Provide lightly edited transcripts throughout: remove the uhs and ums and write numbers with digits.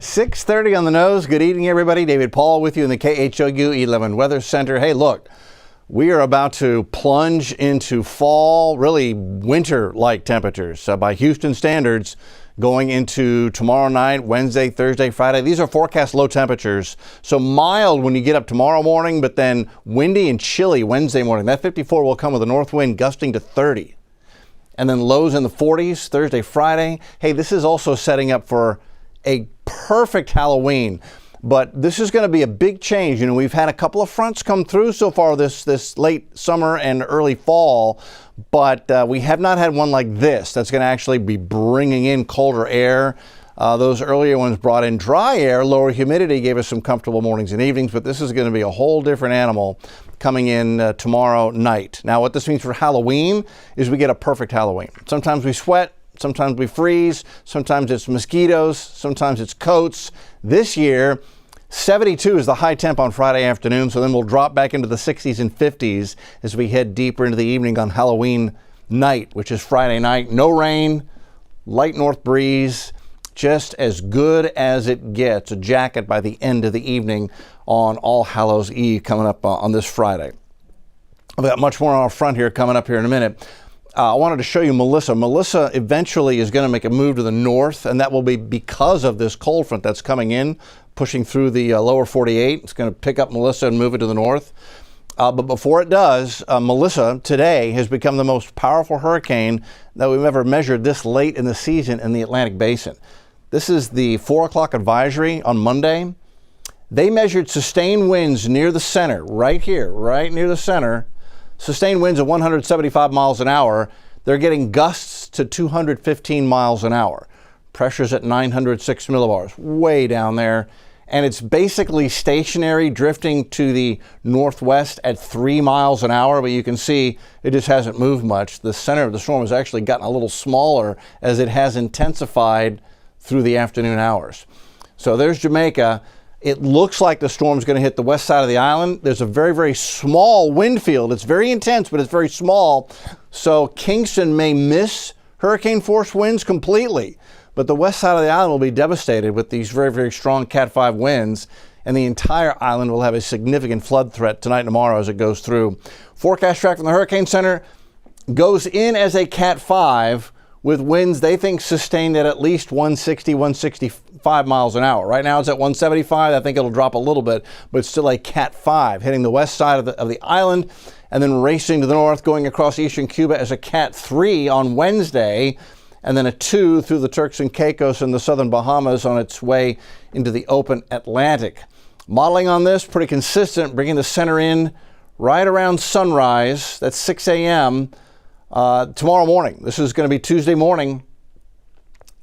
6:30 on the nose. Good evening, everybody. David Paul with you in the KHOU 11 Weather Center. Hey, look, we are about to plunge into fall, really winter-like temperatures by Houston standards going into tomorrow night, Wednesday, Thursday, Friday. These are forecast low temperatures. So mild when you get up tomorrow morning, but then windy and chilly Wednesday morning. That 54 will come with a north wind gusting to 30. And then lows in the 40s Thursday, Friday. Hey, this is also setting up for a perfect Halloween, but this is going to be a big change. You know, we've had a couple of fronts come through so far this late summer and early fall, but we have not had one like this that's going to actually be bringing in colder air. Those earlier ones brought in dry air, lower humidity, gave us some comfortable mornings and evenings, but this is going to be a whole different animal coming in tomorrow night. Now, what this means for Halloween is we get a perfect Halloween. Sometimes we sweat, sometimes we freeze, sometimes it's mosquitoes, sometimes it's coats. This year, 72 is the high temp on Friday afternoon, so then we'll drop back into the 60s and 50s as we head deeper into the evening on Halloween night, which is Friday night. No rain, light north breeze, just as good as it gets. A jacket by the end of the evening on All Hallows Eve coming up on this Friday. I've got much more on our front here coming up here in a minute. I wanted to show you Melissa. Melissa eventually is going to make a move to the north, and that will be because of this cold front that's coming in, pushing through the lower 48. It's going to pick up Melissa and move it to the north. But before it does, Melissa today has become the most powerful hurricane that we've ever measured this late in the season in the Atlantic Basin. This is the 4 o'clock advisory on Monday. They measured sustained winds near the center, right here, right near the center. Sustained winds of 175 miles an hour. They're getting gusts to 215 miles an hour. Pressure's at 906 millibars, way down there. And it's basically stationary, drifting to the northwest at 3 miles an hour. But you can see it just hasn't moved much. The center of the storm has actually gotten a little smaller as it has intensified through the afternoon hours. So there's Jamaica. It looks like the storm's going to hit the west side of the island. There's a very, very small wind field. It's very intense, but it's very small. So Kingston may miss hurricane force winds completely, but the west side of the island will be devastated with these very, very strong Cat 5 winds, and the entire island will have a significant flood threat tonight and tomorrow as it goes through. Forecast track from the Hurricane Center goes in as a Cat 5 with winds they think sustained at least 160, 165 miles an hour. Right now it's at 175. I think it'll drop a little bit, but still a Cat 5 hitting the west side of the island and then racing to the north, going across eastern Cuba as a Cat 3 on Wednesday, and then a 2 through the Turks and Caicos and the southern Bahamas on its way into the open Atlantic. Modeling on this, pretty consistent, bringing the center in right around sunrise. That's 6 a.m. Tomorrow morning. This is going to be Tuesday morning,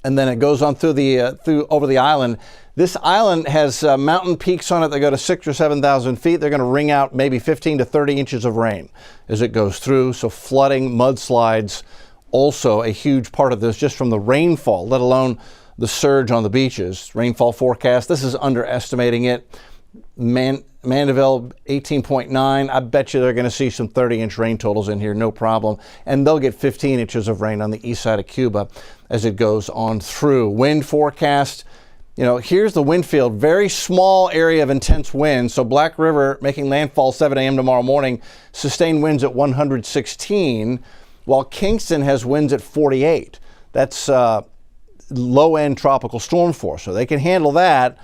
and then it goes on through over the island. This island has mountain peaks on it that go to 6,000 or 7,000 feet. They're going to ring out maybe 15 to 30 inches of rain as it goes through. So flooding, mudslides, also a huge part of this just from the rainfall, let alone the surge on the beaches. Rainfall forecast. This is underestimating it. Mandeville 18.9. I bet you they're going to see some 30-inch rain totals in here, no problem. And they'll get 15 inches of rain on the east side of Cuba as it goes on through. Wind forecast. You know, here's the wind field. Very small area of intense wind. So Black River making landfall 7 a.m. tomorrow morning. Sustained winds at 116, while Kingston has winds at 48. That's low-end tropical storm force, so they can handle that.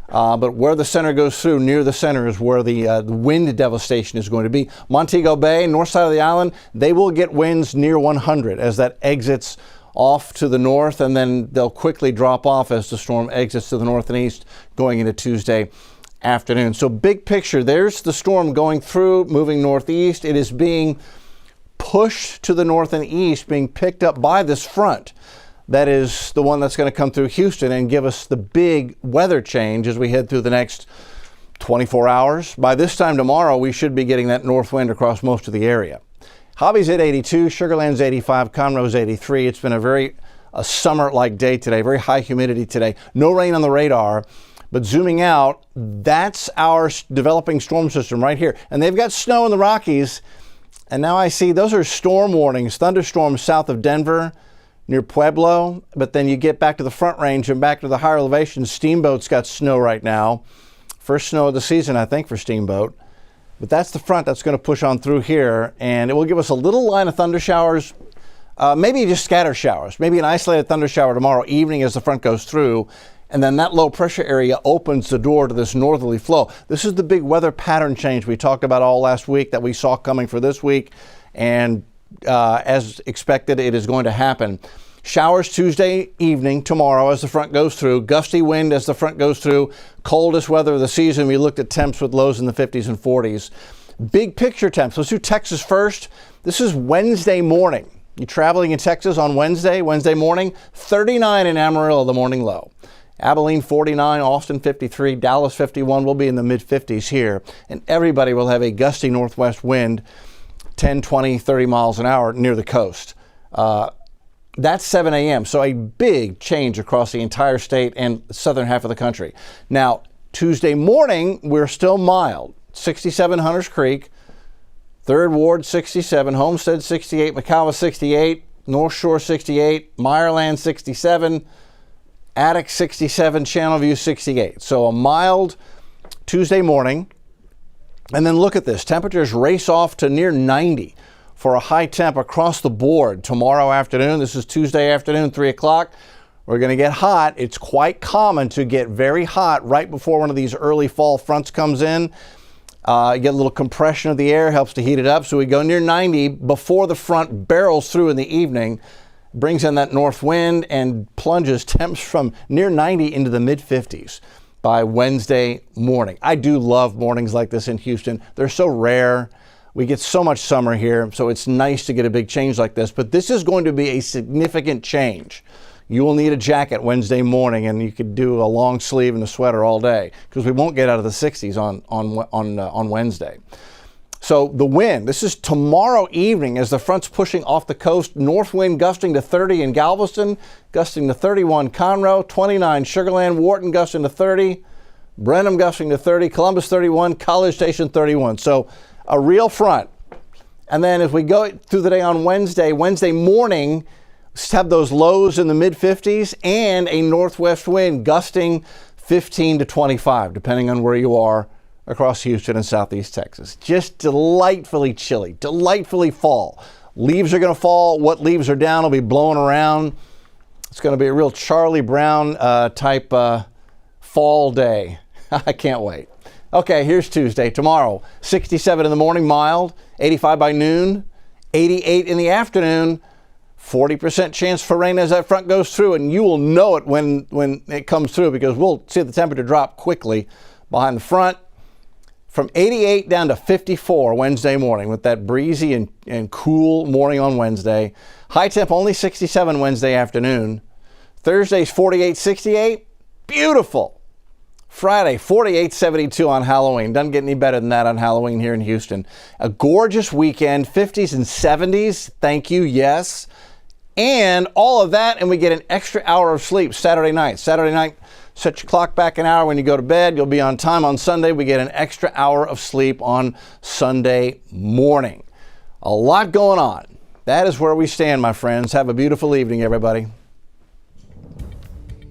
But where the center goes through, near the center, is where the wind devastation is going to be. Montego Bay, north side of the island, they will get winds near 100 as that exits off to the north, and then they'll quickly drop off as the storm exits to the north and east going into Tuesday afternoon. So big picture, there's the storm going through, moving northeast. It is being pushed to the north and east, being picked up by this front. That is the one that's going to come through Houston and give us the big weather change as we head through the next 24 hours. By this time tomorrow, we should be getting that north wind across most of the area. Hobby's at 82, Sugarland's 85, Conroe's 83. It's been a summer-like day today, very high humidity today. No rain on the radar, but zooming out, that's our developing storm system right here. And they've got snow in the Rockies, and now I see those are storm warnings, thunderstorms south of Denver, near Pueblo, but then you get back to the Front Range and back to the higher elevations. Steamboat's got snow right now. First snow of the season, I think, for Steamboat. But that's the front that's going to push on through here, and it will give us a little line of thunder showers, maybe just scatter showers, maybe an isolated thunder shower tomorrow evening as the front goes through, and then that low pressure area opens the door to this northerly flow. This is the big weather pattern change we talked about all last week that we saw coming for this week, and as expected, it is going to happen. Showers Tuesday evening, tomorrow, as the front goes through. Gusty wind as the front goes through. Coldest weather of the season. We looked at temps with lows in the 50s and 40s. Big picture temps. Let's do Texas first. This is Wednesday morning. You're traveling in Texas on Wednesday morning. 39 in Amarillo, the morning low. Abilene 49, Austin 53, Dallas 51. We'll be in the mid-50s here. And everybody will have a gusty northwest wind, 10, 20, 30 miles an hour near the coast. That's 7 a.m., so a big change across the entire state and the southern half of the country. Now, Tuesday morning, we're still mild. 67 Hunters Creek, 3rd Ward 67, Homestead 68, McCalva 68, North Shore 68, Meyerland 67, Attic 67, Channelview 68. So a mild Tuesday morning. And then look at this. Temperatures race off to near 90. For a high temp across the board tomorrow afternoon. This is Tuesday afternoon, 3 o'clock. We're going to get hot. It's quite common to get very hot right before one of these early fall fronts comes in. You get a little compression of the air, helps to heat it up. So we go near 90 before the front barrels through in the evening, brings in that north wind and plunges temps from near 90 into the mid-50s by Wednesday morning. I do love mornings like this in Houston. They're so rare. We get so much summer here, so it's nice to get a big change like this. But this is going to be a significant change. You will need a jacket Wednesday morning, and you could do a long sleeve and a sweater all day because we won't get out of the 60s on Wednesday. So the wind, this is tomorrow evening as the front's pushing off the coast. North wind gusting to 30 in Galveston, gusting to 31 Conroe, 29 Sugar Land, Wharton gusting to 30, Brenham gusting to 30, Columbus 31, College Station 31. So a real front. And then as we go through the day on Wednesday morning, have those lows in the mid-50s and a northwest wind gusting 15 to 25, depending on where you are across Houston and southeast Texas. Just delightfully chilly, delightfully fall. Leaves are going to fall. What leaves are down will be blowing around. It's going to be a real Charlie Brown type fall day. I can't wait. Okay, here's Tuesday. Tomorrow, 67 in the morning, mild, 85 by noon, 88 in the afternoon, 40% chance for rain as that front goes through, and you will know it when it comes through because we'll see the temperature drop quickly behind the front. From 88 down to 54 Wednesday morning with that breezy and cool morning on Wednesday. High temp only 67 Wednesday afternoon. Thursday's 48, 68. Beautiful. Friday, 48, 72 on Halloween. Doesn't get any better than that on Halloween here in Houston. A gorgeous weekend, 50s and 70s. Thank you, yes. And all of that, and we get an extra hour of sleep Saturday night. Saturday night, set your clock back an hour when you go to bed. You'll be on time on Sunday. We get an extra hour of sleep on Sunday morning. A lot going on. That is where we stand, my friends. Have a beautiful evening, everybody.